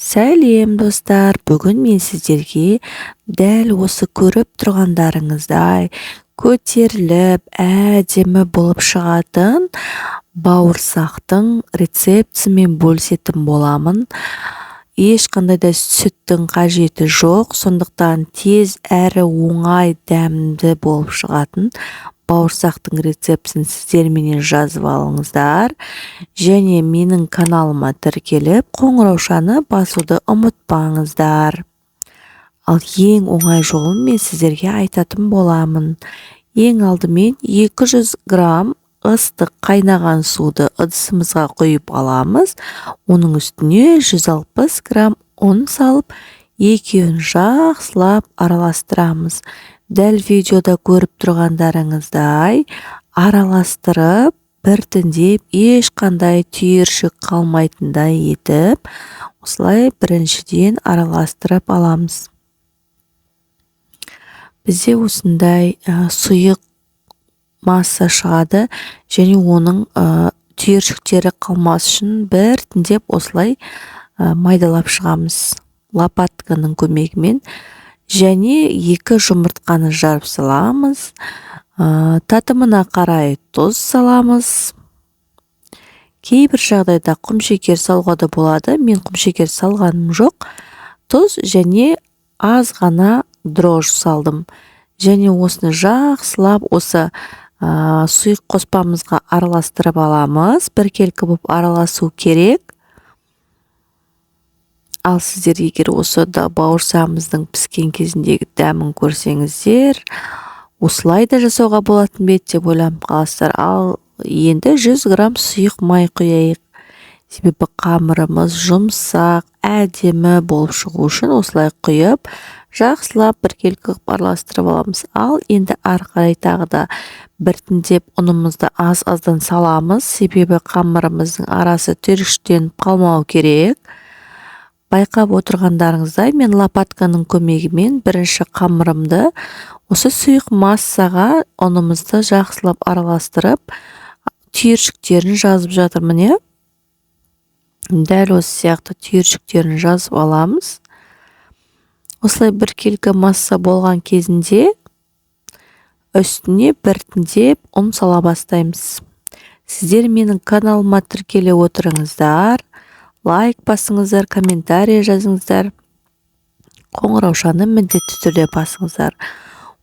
Сәлем достар, бүгін мен сіздерге дәл осы көріп тұрғандарыңыздай көтеріліп, әдемі болып шығатын бауырсақтың рецептісімен бөлісетін боламын. Ешқандай да сүттің қажеті жоқ, сондықтан тез әрі оңай дәмді болып шығатын бауырсақтың рецептісін сіздер менен жазып алыңыздар. Және менің каналыма тіркеліп, қоңыраушаны басуды ұмытпаңыздар. Ал ең оңай жолын мен сіздерге айтатын боламын. Ең алдымен 200 грамм ыстық қайнаған суды ыдысымызға құйып аламыз. Оның үстіне 160 грамм ұн салып, екеуін жақсылап араластырамыз. Дәл видеода көріп тұрғандарыңыздай араластырып, біртіндеп ешқандай түйіршік қалмайтындай етіп, осылай біріншіден араластырып аламыз. Бізде осындай сұйық масса шығады, және оның түйіршіктері қалмас үшін біртіндеп осылай майдалап шығамыз лопатканың көмегімен. Және 2 жұмыртқаны жарып саламыз. Татымына қарай тұз саламыз. Кейбір жағдайда құмшекер салуға да болады. Мен құмшекер салғаным жоқ. Тұз және аз ғана дрожж салдым. Және осыны жақсылап осы сұйық қоспамызға араластырып аламыз. Біркелкі болып араласу керек. Ал сіздер егер осы да бауырсағымыздың піскен кезіндегі дәмін көрсеңіздер, осылай да жасауға болатын бе деп ойланып қаласыздар. Ал енді 100 грамм сұйық май құяйық. Себебі қамырымыз жұмсақ, әдемі болып шығу үшін осылай құйып, жақсылап біркелкі қылып араластырып аламыз. Ал енді ары қарай тағы да біртіндеп ұнымызды аз-аздан саламыз. Себебі қамырымыздың арасы түйіршіктеніп қалмау керек. Байқап отырғандарыңыздай, мен лопатканың көмегімен бірінші қамырымды осы сұйық массаға ұнымызды жақсылап араластырып, түйіршіктерін жазып жатырмын. Дәл осы сияқты түйіршіктерін жазып аламыз. Осылай біркелкі масса болған кезінде үстіне біртіндеп ұн сала бастаймыз. Сіздер менің каналыма тіркеле отырыңыздар. Лайк басыңыздар, комментарий жазыңыздар. Қоңыраушаны міндетті түрде басыңыздар.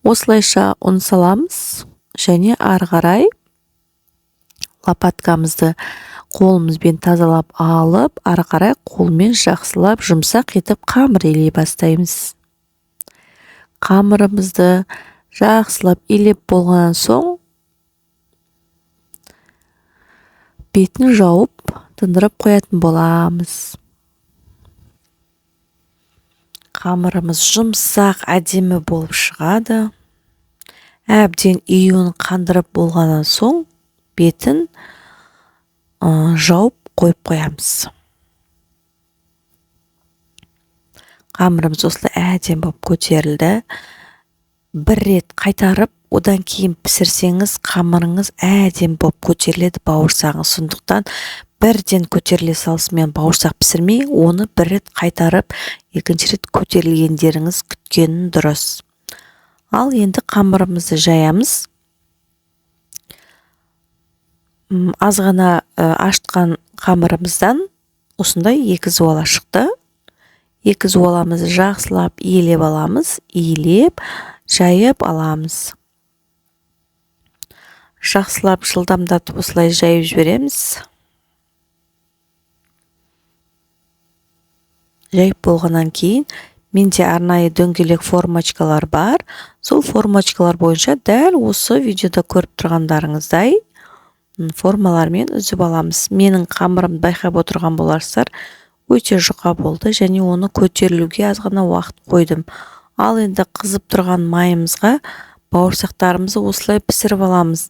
Осылайша ұн саламыз және ары қарай лопаткамызды қолымызбен тазалап алып, ары қарай қолмен жақсылап жұмсақ етіп қамыр илей бастаймыз. Қамырымызды жақсылап илеп болған соң бетін жауып тындырып қоятын боламыз. Қамырымыз жұмсақ, әдемі болып шығады. Әбден июін қандырып болғаннан соң бетін жауып қойып қоямыз. Қамырымыз осылай әдемі болып көтерілді. Бір рет қайтарып, одан кейін пісірсеңіз, қамырыңыз әдемі болып көтеріледі бауырсағыңыз. Сондықтан бірден көтеріле салысымен бауырсақ пісірмей, оны бір рет қайтарып, екінші рет көтерілгендеріңіз күткенін дұрыс. Ал енді қамырымызды жаямыз. Аз ғана ашытқан қамырымыздан осындай 2 зуала шықты. 2 зуаламызды жақсылап иелеп аламыз. Иелеп, жайып аламыз. Жақсылап жылдамдатып осылай жайып жібереміз. Жайып болғаннан кейін менде арнайы дөңгелек формочкалар бар. Сол формочкалар бойынша дәл осы видеода көріп тұрғандарыңыздай формалармен үзіп аламыз. Менің қамырымды байқап отырған боларсыздар, өте жұқа болды және оны көтерілуге аз ғана уақыт қойдым. Ал енді қызып тұрған майымызға бауырсақтарымызды осылай пісіріп аламыз.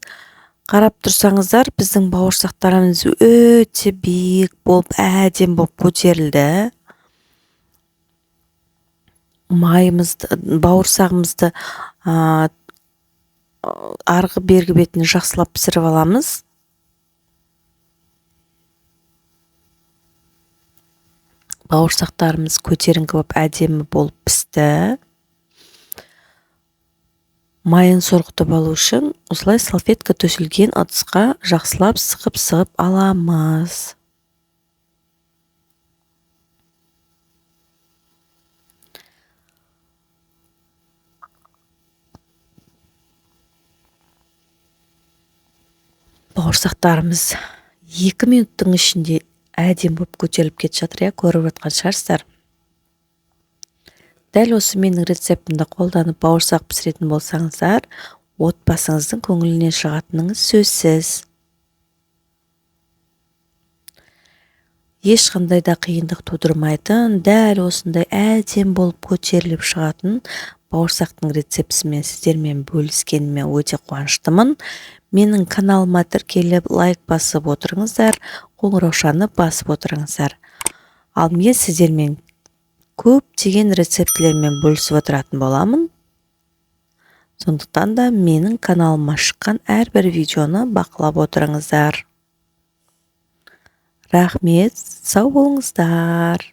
Қарап тұрсаңыздар, біздің бауырсақтарымыз өте биік болып, әдемі болып көтерілді. Майымызды, бауырсағымызды арғы бергі бетін жақсылап пісіріп аламыз. Бауырсақтарымыз көтеріңкі болып әдемі болып пісті. Майын сорғытып алу үшін осылай салфетка төселген ыдысқа жақсылап сығып аламыз. Бауырсақтарымыз 2 минуттың ішінде әдемі болып көтеріліп кетіп жатыр, көріп жатқан шығарсыздар. Дәл осы менің рецептімді қолданып бауырсақ пісіретін болсаңыздар, отбасыңыздың көңілінен шығатыныңыз сөзсіз. Ешқандай да қиындық тудырмайтын, дәл осындай әдемі болып көтеріліп шығатын бауырсақтың рецептісімен сіздермен бөліскеніме өте қуаныштымын. Менің каналыма тіркеліп лайк басып отырыңыздар, қоңыраушаны басып отырыңыздар. Ал мен сіздермен көптеген рецептілермен бөлісіп отыратын боламын. Сондықтан да менің каналыма шыққан әрбір видеоны бақылап отырыңыздар. Рахмет, сау болыңыздар.